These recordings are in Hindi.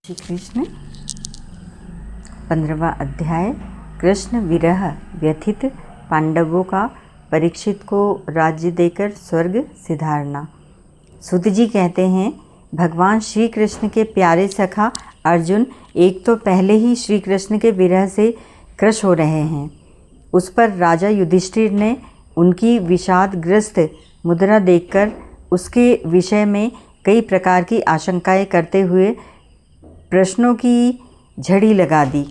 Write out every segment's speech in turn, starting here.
श्री कृष्ण 15वां अध्याय। कृष्ण विरह व्यथित पांडवों का परीक्षित को राज्य देकर स्वर्ग सिधारना। सुत जी कहते हैं, भगवान श्री कृष्ण के प्यारे सखा अर्जुन एक तो पहले ही श्री कृष्ण के विरह से क्रश हो रहे हैं। उस पर राजा युधिष्ठिर ने उनकी विषादग्रस्त मुद्रा देखकर उसके विषय में कई प्रकार की आशंकाएं करते हुए प्रश्नों की झड़ी लगा दी।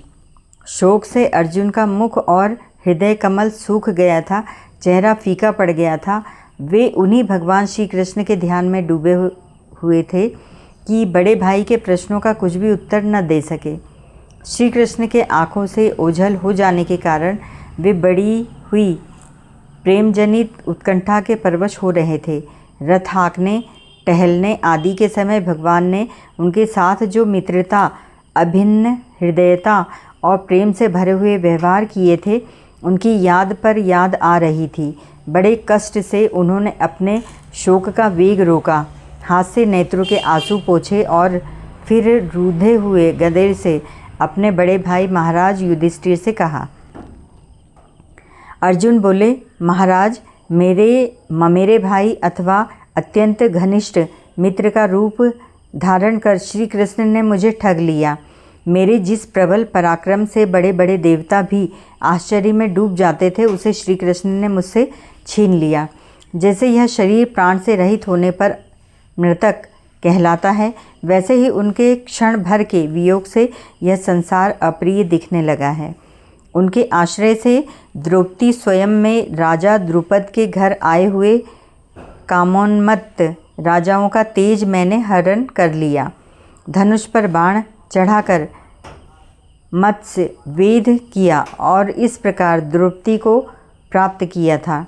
शोक से अर्जुन का मुख और हृदय कमल सूख गया था, चेहरा फीका पड़ गया था। वे उन्हीं भगवान श्री कृष्ण के ध्यान में डूबे हुए थे कि बड़े भाई के प्रश्नों का कुछ भी उत्तर न दे सके। श्री कृष्ण के आँखों से ओझल हो जाने के कारण वे बड़ी हुई प्रेमजनित उत्कंठा के परवश हो रहे थे। रथ हाँकने, टहलने आदि के समय भगवान ने उनके साथ जो मित्रता, अभिन्न हृदयता और प्रेम से भरे हुए व्यवहार किए थे, उनकी याद पर याद आ रही थी। बड़े कष्ट से उन्होंने अपने शोक का वेग रोका, हाथ से नेत्रों के आंसू पोंछे और फिर रूधे हुए गदे से अपने बड़े भाई महाराज युधिष्ठिर से कहा। अर्जुन बोले, महाराज, मेरे भाई अथवा अत्यंत घनिष्ठ मित्र का रूप धारण कर श्री कृष्ण ने मुझे ठग लिया। मेरे जिस प्रबल पराक्रम से बड़े बड़े देवता भी आश्चर्य में डूब जाते थे, उसे श्री कृष्ण ने मुझसे छीन लिया। जैसे यह शरीर प्राण से रहित होने पर मृतक कहलाता है, वैसे ही उनके क्षण भर के वियोग से यह संसार अप्रिय दिखने लगा है। उनके आश्रय से द्रौपदी स्वयं में राजा द्रुपद के घर आए हुए कामोन्मत्त राजाओं का तेज मैंने हरण कर लिया। धनुष पर बाण चढ़ाकर मत्स्य वेध किया और इस प्रकार द्रौपदी को प्राप्त किया था।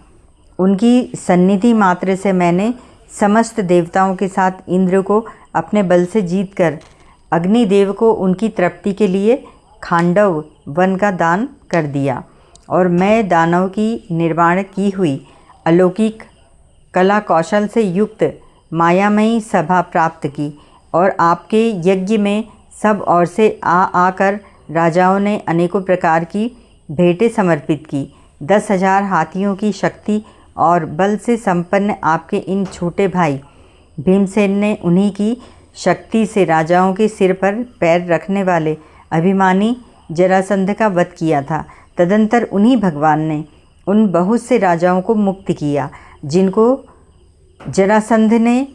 उनकी सन्निधि मात्र से मैंने समस्त देवताओं के साथ इंद्र को अपने बल से जीतकर अग्निदेव को उनकी तृप्ति के लिए खांडव वन का दान कर दिया और मैं दानव की निर्माण की हुई अलौकिक कला कौशल से युक्त मायामयी सभा प्राप्त की और आपके यज्ञ में सब ओर से आकर राजाओं ने अनेकों प्रकार की भेंटें समर्पित की। 10,000 हाथियों की शक्ति और बल से संपन्न आपके इन छोटे भाई भीमसेन ने उन्हीं की शक्ति से राजाओं के सिर पर पैर रखने वाले अभिमानी जरासंध का वध किया था। तदंतर उन्हीं भगवान ने उन बहुत से राजाओं को मुक्त किया जिनको जरासंध ने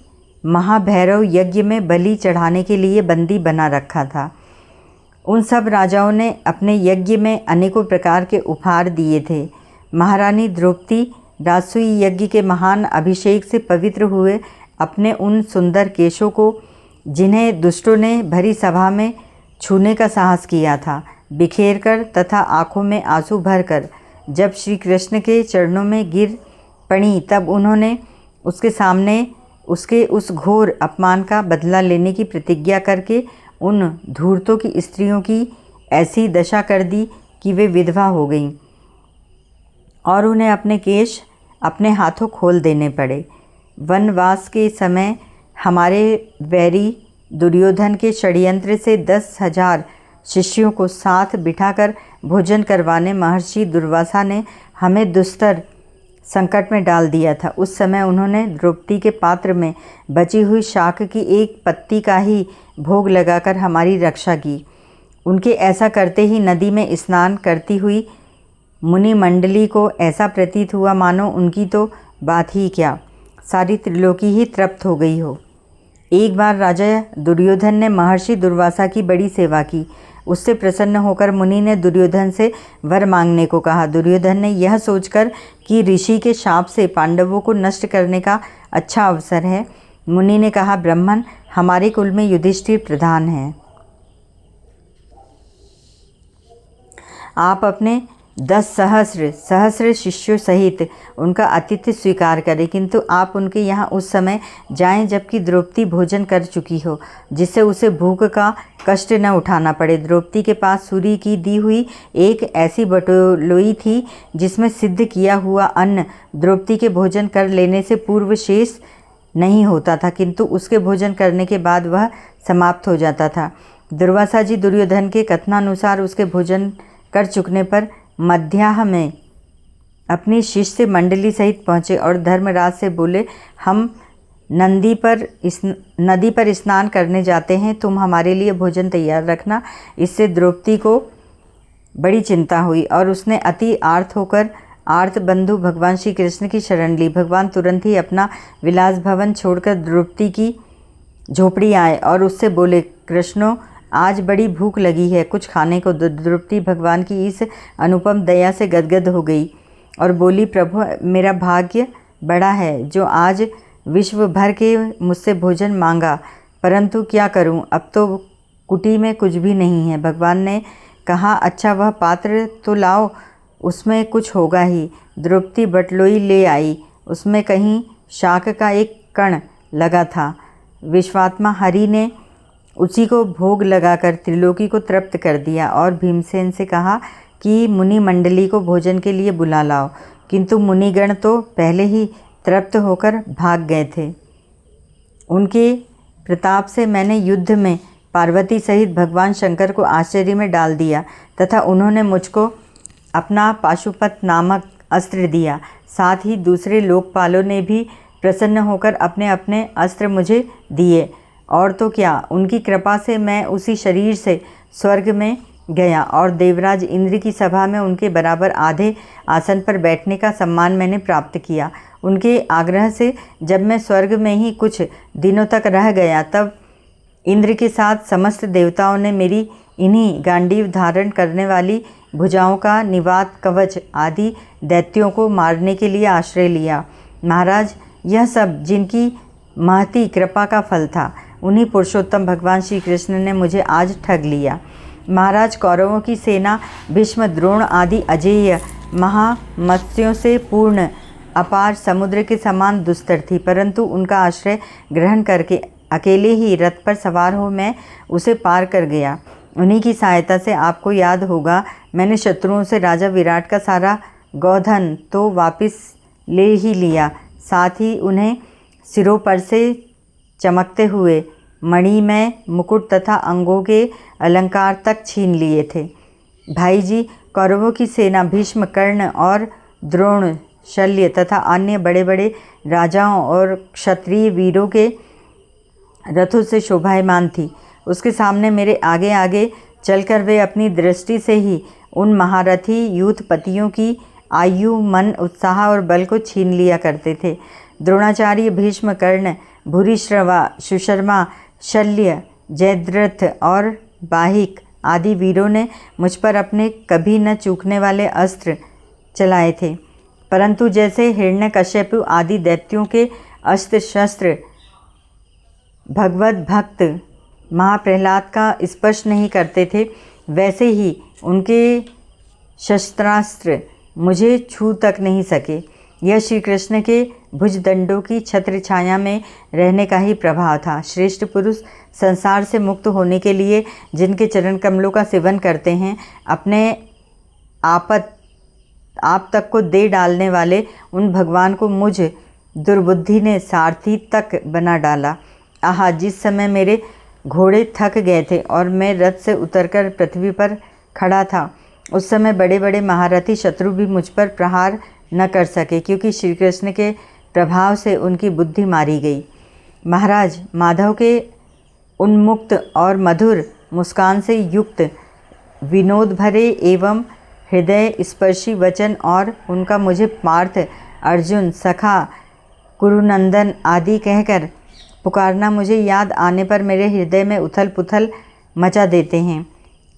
महाभैरव यज्ञ में बलि चढ़ाने के लिए बंदी बना रखा था। उन सब राजाओं ने अपने यज्ञ में अनेकों प्रकार के उपहार दिए थे। महारानी द्रौपदी राजसूय यज्ञ के महान अभिषेक से पवित्र हुए अपने उन सुंदर केशों को, जिन्हें दुष्टों ने भरी सभा में छूने का साहस किया था, बिखेर कर तथा आँखों में आंसू भरकर जब श्री कृष्ण के चरणों में गिर पड़ी, तब उन्होंने उसके सामने उसके उस घोर अपमान का बदला लेने की प्रतिज्ञा करके उन धूर्तों की स्त्रियों की ऐसी दशा कर दी कि वे विधवा हो गईं और उन्हें अपने केश अपने हाथों खोल देने पड़े। वनवास के समय हमारे वैरी दुर्योधन के षड्यंत्र से 10,000 शिष्यों को साथ बिठाकर भोजन करवाने महर्षि दुर्वासा ने हमें दुस्तर संकट में डाल दिया था। उस समय उन्होंने द्रौपदी के पात्र में बची हुई शाक की एक पत्ती का ही भोग लगाकर हमारी रक्षा की। उनके ऐसा करते ही नदी में स्नान करती हुई मुनि मंडली को ऐसा प्रतीत हुआ मानो उनकी तो बात ही क्या, सारी त्रिलोकी ही तृप्त हो गई हो। एक बार राजा दुर्योधन ने महर्षि दुर्वासा की बड़ी सेवा की। उससे प्रसन्न होकर मुनि ने दुर्योधन से वर मांगने को कहा। दुर्योधन ने यह सोचकर कि ऋषि के शाप से पांडवों को नष्ट करने का अच्छा अवसर है, मुनि ने कहा, ब्राह्मण, हमारे कुल में युधिष्ठिर प्रधान हैं। आप अपने 10 सहस्र शिष्यों सहित उनका आतिथ्य स्वीकार करें, किंतु आप उनके यहाँ उस समय जाएं जबकि द्रौपदी भोजन कर चुकी हो, जिससे उसे भूख का कष्ट न उठाना पड़े। द्रौपदी के पास सूर्य की दी हुई एक ऐसी बटोलोई थी जिसमें सिद्ध किया हुआ अन्न द्रौपदी के भोजन कर लेने से पूर्व शेष नहीं होता था, किंतु उसके भोजन करने के बाद वह समाप्त हो जाता था। दुर्वासा जी दुर्योधन के कथनानुसार उसके भोजन कर चुकने पर मध्याह्न में अपनी शिष्य मंडली सहित पहुँचे और धर्मराज से बोले, हम नदी पर स्नान करने जाते हैं, तुम हमारे लिए भोजन तैयार रखना। इससे द्रौपदी को बड़ी चिंता हुई और उसने अति आर्त होकर आर्त बंधु भगवान श्री कृष्ण की शरण ली। भगवान तुरंत ही अपना विलास भवन छोड़कर द्रौपदी की झोपड़ी आए और उससे बोले, कृष्णो, आज बड़ी भूख लगी है, कुछ खाने को। द्रौपदी भगवान की इस अनुपम दया से गदगद हो गई और बोली, प्रभु, मेरा भाग्य बड़ा है जो आज विश्व भर के मुझसे भोजन मांगा, परंतु क्या करूं, अब तो कुटी में कुछ भी नहीं है। भगवान ने कहा, अच्छा, वह पात्र तो लाओ, उसमें कुछ होगा ही। द्रौपदी बटलोई ले आई, उसमें कहीं शाक का एक कण लगा था। विश्वात्मा हरि ने उसी को भोग लगाकर त्रिलोकी को तृप्त कर दिया और भीमसेन से कहा कि मुनि मंडली को भोजन के लिए बुला लाओ, किंतु मुनिगण तो पहले ही तृप्त होकर भाग गए थे। उनके प्रताप से मैंने युद्ध में पार्वती सहित भगवान शंकर को आश्चर्य में डाल दिया तथा उन्होंने मुझको अपना पाशुपत नामक अस्त्र दिया। साथ ही दूसरे लोकपालों ने भी प्रसन्न होकर अपने अपने अस्त्र मुझे दिए, और तो क्या, उनकी कृपा से मैं उसी शरीर से स्वर्ग में गया और देवराज इंद्र की सभा में उनके बराबर आधे आसन पर बैठने का सम्मान मैंने प्राप्त किया। उनके आग्रह से जब मैं स्वर्ग में ही कुछ दिनों तक रह गया, तब इंद्र के साथ समस्त देवताओं ने मेरी इन्हीं गांडीव धारण करने वाली भुजाओं का निवात कवच आदि दैत्यों को मारने के लिए आश्रय लिया। महाराज, यह सब जिनकी महती कृपा का फल था, उन्हीं पुरुषोत्तम भगवान श्री कृष्ण ने मुझे आज ठग लिया। महाराज, कौरवों की सेना भीष्म, द्रोण आदि अजेय महामत्स्यों से पूर्ण अपार समुद्र के समान दुस्तर थी, परंतु उनका आश्रय ग्रहण करके अकेले ही रथ पर सवार हो मैं उसे पार कर गया। उन्हीं की सहायता से, आपको याद होगा, मैंने शत्रुओं से राजा विराट का सारा गौधन तो वापस ले ही लिया, साथ ही उन्हें सिरों पर से चमकते हुए मणिमय मुकुट तथा अंगों के अलंकार तक छीन लिए थे। भाई जी, कौरवों की सेना भीष्म, कर्ण और द्रोण, शल्य तथा अन्य बड़े बड़े राजाओं और क्षत्रिय वीरों के रथों से शोभायमान थी। उसके सामने मेरे आगे आगे चलकर वे अपनी दृष्टि से ही उन महारथी यूथपतियों की आयु, मन, उत्साह और बल को छीन लिया करते थे। द्रोणाचार्य, भीष्म, कर्ण, भूरिश्रवा, सुशर्मा, शल्य, जयद्रथ और बाहिक आदि वीरों ने मुझ पर अपने कभी न चूकने वाले अस्त्र चलाए थे, परंतु जैसे हिरण्यकश्यप आदि दैत्यों के अस्त्र शस्त्र भगवत भक्त महाप्रहलाद का स्पर्श नहीं करते थे, वैसे ही उनके शस्त्रास्त्र मुझे छू तक नहीं सके। यह श्री कृष्ण के भुजदंडों की छत्र छाया में रहने का ही प्रभाव था। श्रेष्ठ पुरुष संसार से मुक्त होने के लिए जिनके चरण कमलों का सेवन करते हैं, अपने आप तक को दे डालने वाले उन भगवान को मुझ दुर्बुद्धि ने सारथी तक बना डाला। आहा, जिस समय मेरे घोड़े थक गए थे और मैं रथ से उतरकर पृथ्वी पर खड़ा था, उस समय बड़े बड़े महारथी शत्रु भी मुझ पर प्रहार न कर सके, क्योंकि श्री कृष्ण के प्रभाव से उनकी बुद्धि मारी गई। महाराज, माधव के उन्मुक्त और मधुर मुस्कान से युक्त विनोद भरे एवं हृदय स्पर्शी वचन और उनका मुझे पार्थ, अर्जुन, सखा, कुरुनंदन आदि कहकर पुकारना मुझे याद आने पर मेरे हृदय में उथल पुथल मचा देते हैं।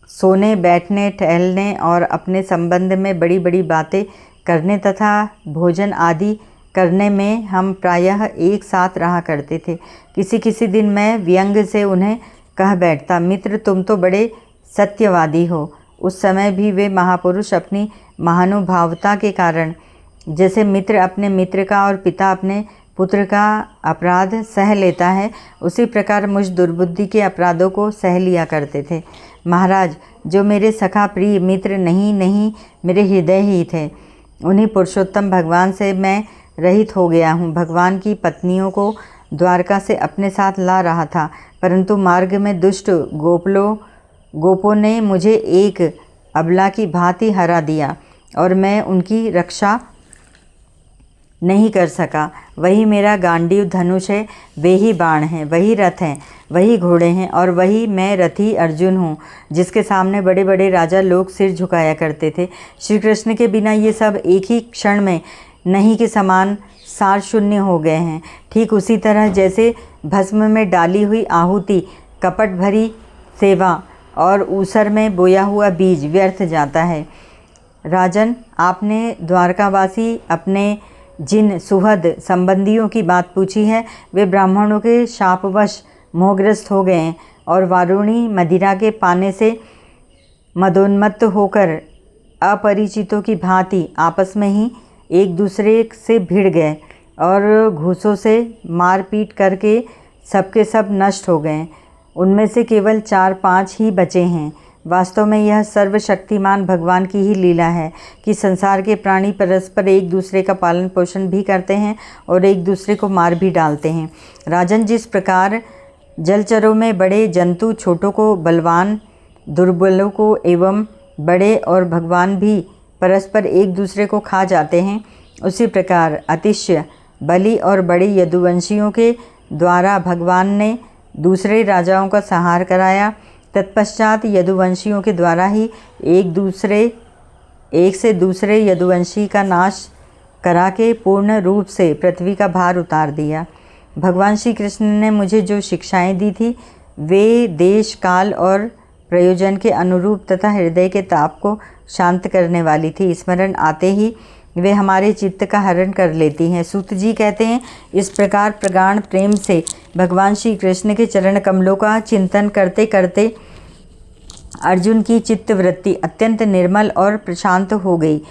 सोने, बैठने, टहलने और अपने संबंध में बड़ी बड़ी बातें करने तथा भोजन आदि करने में हम प्रायः एक साथ रहा करते थे। किसी किसी दिन मैं व्यंग से उन्हें कह बैठता, मित्र, तुम तो बड़े सत्यवादी हो। उस समय भी वे महापुरुष अपनी महानुभावता के कारण जैसे मित्र अपने मित्र का और पिता अपने पुत्र का अपराध सह लेता है, उसी प्रकार मुझ दुर्बुद्धि के अपराधों को सह लिया करते थे। महाराज, जो मेरे सखा प्रिय मित्र नहीं मेरे हृदय ही थे, उन्हीं पुरुषोत्तम भगवान से मैं रहित हो गया हूँ। भगवान की पत्नियों को द्वारका से अपने साथ ला रहा था, परंतु मार्ग में दुष्ट गोपों ने मुझे एक अबला की भांति हरा दिया और मैं उनकी रक्षा नहीं कर सका। वही मेरा गांडीव धनुष है, वे ही बाण हैं, वही रथ हैं, वही घोड़े हैं और वही मैं रथी अर्जुन हूँ, जिसके सामने बड़े बड़े राजा लोग सिर झुकाया करते थे। श्री कृष्ण के बिना ये सब एक ही क्षण में नहीं के समान सार शून्य हो गए हैं। ठीक उसी तरह जैसे भस्म में डाली हुई आहुति, कपट भरी सेवा और ऊसर में बोया हुआ बीज व्यर्थ जाता है। राजन, आपने द्वारकावासी अपने जिन सुहृद संबंधियों की बात पूछी है, वे ब्राह्मणों के शापवश मोहग्रस्त हो गए हैं और वारुणी मदिरा के पाने से मदोन्मत्त होकर अपरिचितों की भांति आपस में ही एक दूसरे से भिड़ गए और घूसों से मारपीट करके सबके सब नष्ट हो गए। उनमें से केवल 4-5 ही बचे हैं। वास्तव में यह सर्वशक्तिमान भगवान की ही लीला है कि संसार के प्राणी परस्पर एक दूसरे का पालन पोषण भी करते हैं और एक दूसरे को मार भी डालते हैं। राजन, जिस प्रकार जलचरों में बड़े जंतु छोटों को, बलवान दुर्बलों को एवं बड़े और भगवान भी परस्पर एक दूसरे को खा जाते हैं, उसी प्रकार अतिशय बलि और बड़े यदुवंशियों के द्वारा भगवान ने दूसरे राजाओं का संहार कराया। तत्पश्चात यदुवंशियों के द्वारा ही एक से दूसरे यदुवंशी का नाश करा के पूर्ण रूप से पृथ्वी का भार उतार दिया। भगवान श्री कृष्ण ने मुझे जो शिक्षाएं दी थी, वे देश, काल और प्रयोजन के अनुरूप तथा हृदय के ताप को शांत करने वाली थी। स्मरण आते ही वे हमारे चित्त का हरण कर लेती हैं। सूत जी कहते हैं, इस प्रकार प्रगाढ़ प्रेम से भगवान श्री कृष्ण के चरण कमलों का चिंतन करते करते अर्जुन की चित्तवृत्ति अत्यंत निर्मल और प्रशांत हो गई।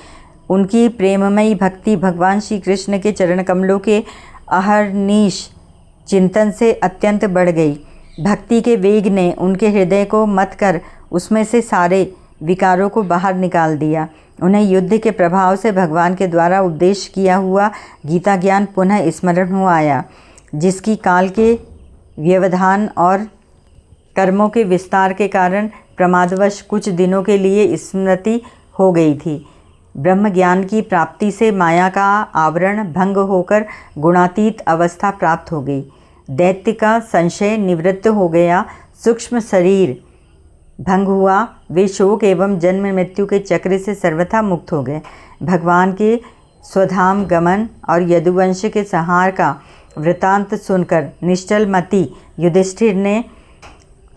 उनकी प्रेममयी भक्ति भगवान श्री कृष्ण के चरण कमलों के अहर्निश चिंतन से अत्यंत बढ़ गई। भक्ति के वेग ने उनके हृदय को मत कर उसमें से सारे विकारों को बाहर निकाल दिया। उन्हें युद्ध के प्रभाव से भगवान के द्वारा उपदेश किया हुआ गीता ज्ञान पुनः स्मरण हो आया, जिसकी काल के व्यवधान और कर्मों के विस्तार के कारण प्रमादवश कुछ दिनों के लिए स्मृति हो गई थी। ब्रह्म ज्ञान की प्राप्ति से माया का आवरण भंग होकर गुणातीत अवस्था प्राप्त हो गई। दैत्य का संशय निवृत्त हो गया, सूक्ष्म शरीर भंग हुआ। वे शोक एवं जन्म मृत्यु के चक्र से सर्वथा मुक्त हो गए। भगवान के स्वधाम गमन और यदुवंश के संहार का वृतांत सुनकर निश्चल मति युधिष्ठिर ने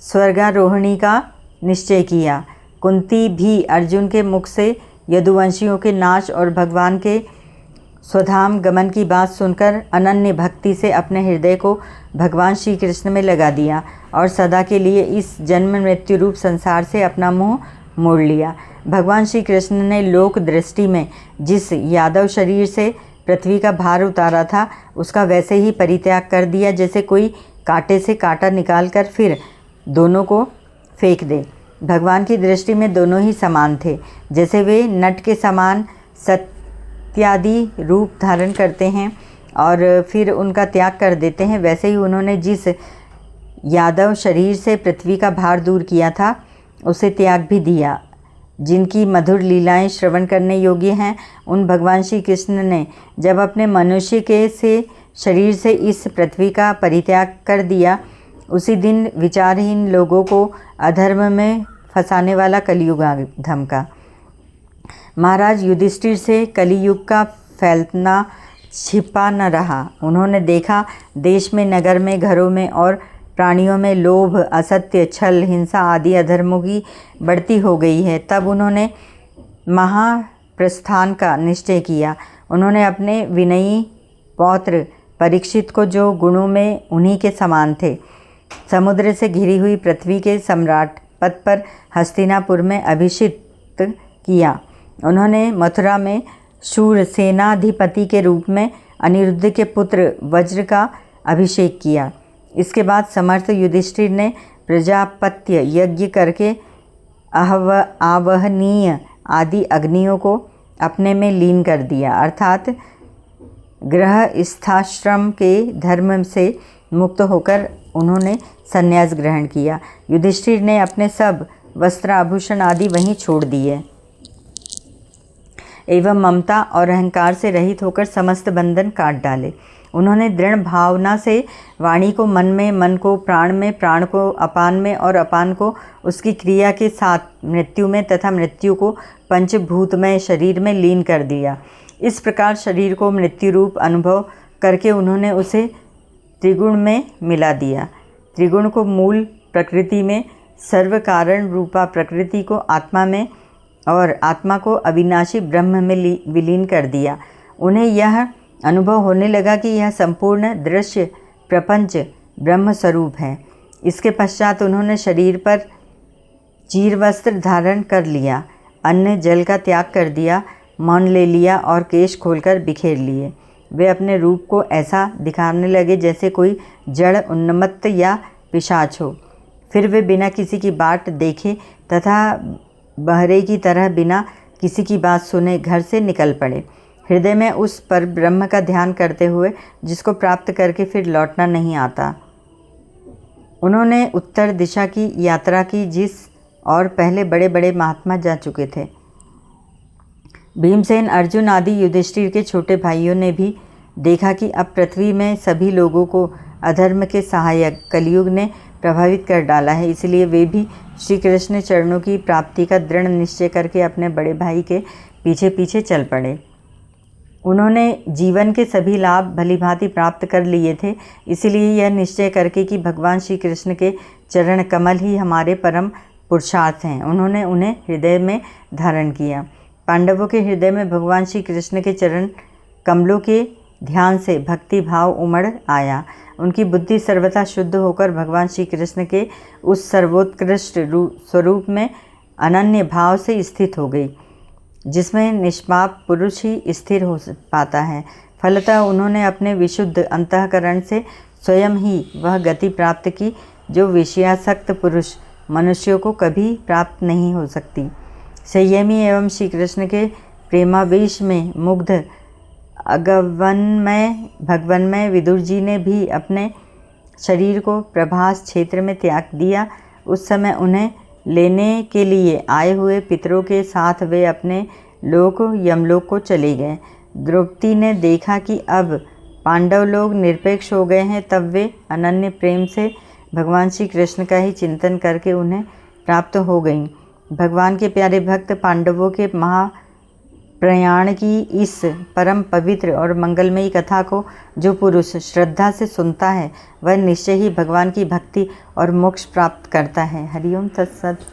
स्वर्गारोहणी का निश्चय किया। कुंती भी अर्जुन के मुख से यदुवंशियों के नाश और भगवान के स्वधाम गमन की बात सुनकर अनन्य भक्ति से अपने हृदय को भगवान श्री कृष्ण में लगा दिया और सदा के लिए इस जन्म मृत्यु रूप संसार से अपना मुंह मोड़ लिया। भगवान श्री कृष्ण ने लोक दृष्टि में जिस यादव शरीर से पृथ्वी का भार उतारा था, उसका वैसे ही परित्याग कर दिया जैसे कोई कांटे से कांटा निकालकर फिर दोनों को फेंक दे। भगवान की दृष्टि में दोनों ही समान थे। जैसे वे नट के समान सत्यादि रूप धारण करते हैं और फिर उनका त्याग कर देते हैं, वैसे ही उन्होंने जिस यादव शरीर से पृथ्वी का भार दूर किया था, उसे त्याग भी दिया। जिनकी मधुर लीलाएं श्रवण करने योग्य हैं, उन भगवान श्री कृष्ण ने जब अपने मनुष्य के शरीर से इस पृथ्वी का परित्याग कर दिया, उसी दिन विचारहीन लोगों को अधर्म में फंसाने वाला कलियुग आ धमका। महाराज युधिष्ठिर से कलियुग का फैलना छिपा न रहा। उन्होंने देखा देश में, नगर में, घरों में और प्राणियों में लोभ, असत्य, छल, हिंसा आदि अधर्मों की बढ़ती हो गई है। तब उन्होंने महाप्रस्थान का निश्चय किया। उन्होंने अपने विनयी पौत्र परीक्षित को, जो गुणों में उन्हीं के समान थे, समुद्र से घिरी हुई पृथ्वी के सम्राट पद पर हस्तिनापुर में अभिषिक्त किया। उन्होंने मथुरा में शूर सेनाधिपति के रूप में अनिरुद्ध के पुत्र वज्र का अभिषेक किया। इसके बाद समर्थ युधिष्ठिर ने प्रजापत्य यज्ञ करके आवहनीय आदि अग्नियों को अपने में लीन कर दिया, अर्थात गृहस्थाश्रम के धर्म से मुक्त होकर उन्होंने संन्यास ग्रहण किया। युधिष्ठिर ने अपने सब वस्त्र आभूषण आदि वहीं छोड़ दिए एवं ममता और अहंकार से रहित होकर समस्त बंधन काट डाले। उन्होंने दृढ़ भावना से वाणी को मन में, मन को प्राण में, प्राण को अपान में और अपान को उसकी क्रिया के साथ मृत्यु में तथा मृत्यु को पंचभूतमय शरीर में लीन कर दिया। इस प्रकार शरीर को मृत्यु रूप अनुभव करके उन्होंने उसे त्रिगुण में मिला दिया। त्रिगुण को मूल प्रकृति में, सर्व कारण रूपा प्रकृति को आत्मा में और आत्मा को अविनाशी ब्रह्म में विलीन कर दिया। उन्हें यह अनुभव होने लगा कि यह संपूर्ण दृश्य प्रपंच ब्रह्म स्वरूप है। इसके पश्चात उन्होंने शरीर पर चीर वस्त्र धारण कर लिया, अन्न जल का त्याग कर दिया, मौन ले लिया और केश खोलकर बिखेर लिए। वे अपने रूप को ऐसा दिखाने लगे जैसे कोई जड़ उन्मत्त या पिशाच हो। फिर वे बिना किसी की बाट देखे तथा बहरे की तरह बिना किसी की बात सुने घर से निकल पड़े, हृदय में उस पर ब्रह्म का ध्यान करते हुए जिसको प्राप्त करके फिर लौटना नहीं आता। उन्होंने उत्तर दिशा की यात्रा की जिस और पहले बड़े बड़े महात्मा जा चुके थे। भीमसेन, अर्जुन आदि युधिष्ठिर के छोटे भाइयों ने भी देखा कि अब पृथ्वी में सभी लोगों को अधर्म के सहायक कलयुग ने प्रभावित कर डाला है, इसलिए वे भी श्री कृष्ण चरणों की प्राप्ति का दृढ़ निश्चय करके अपने बड़े भाई के पीछे पीछे चल पड़े। उन्होंने जीवन के सभी लाभ भलीभांति प्राप्त कर लिए थे, इसलिए यह निश्चय करके कि भगवान श्री कृष्ण के चरण कमल ही हमारे परम पुरुषार्थ हैं, उन्होंने उन्हें हृदय में धारण किया। पांडवों के हृदय में भगवान श्री कृष्ण के चरण कमलों के ध्यान से भक्ति भाव उमड़ आया। उनकी बुद्धि सर्वथा शुद्ध होकर भगवान श्री कृष्ण के उस सर्वोत्कृष्ट स्वरूप में अनन्य भाव से स्थित हो गई, जिसमें निष्पाप पुरुष ही स्थिर हो पाता है। फलतः उन्होंने अपने विशुद्ध अंतःकरण से स्वयं ही वह गति प्राप्त की जो विषयासक्त पुरुष मनुष्यों को कभी प्राप्त नहीं हो सकती। संयमी एवं श्री कृष्ण के प्रेमावेश में मुग्ध भगवन्मय विदुर जी ने भी अपने शरीर को प्रभास क्षेत्र में त्याग दिया। उस समय उन्हें लेने के लिए आए हुए पितरों के साथ वे अपने लोक यमलोक को चले गए। द्रौपदी ने देखा कि अब पांडव लोग निरपेक्ष हो गए हैं, तब वे अनन्य प्रेम से भगवान श्री कृष्ण का ही चिंतन करके उन्हें प्राप्त हो गईं। भगवान के प्यारे भक्त पांडवों के महाप्रयाण की इस परम पवित्र और मंगलमयी कथा को जो पुरुष श्रद्धा से सुनता है वह निश्चय ही भगवान की भक्ति और मोक्ष प्राप्त करता है। हरिओम तत्सत।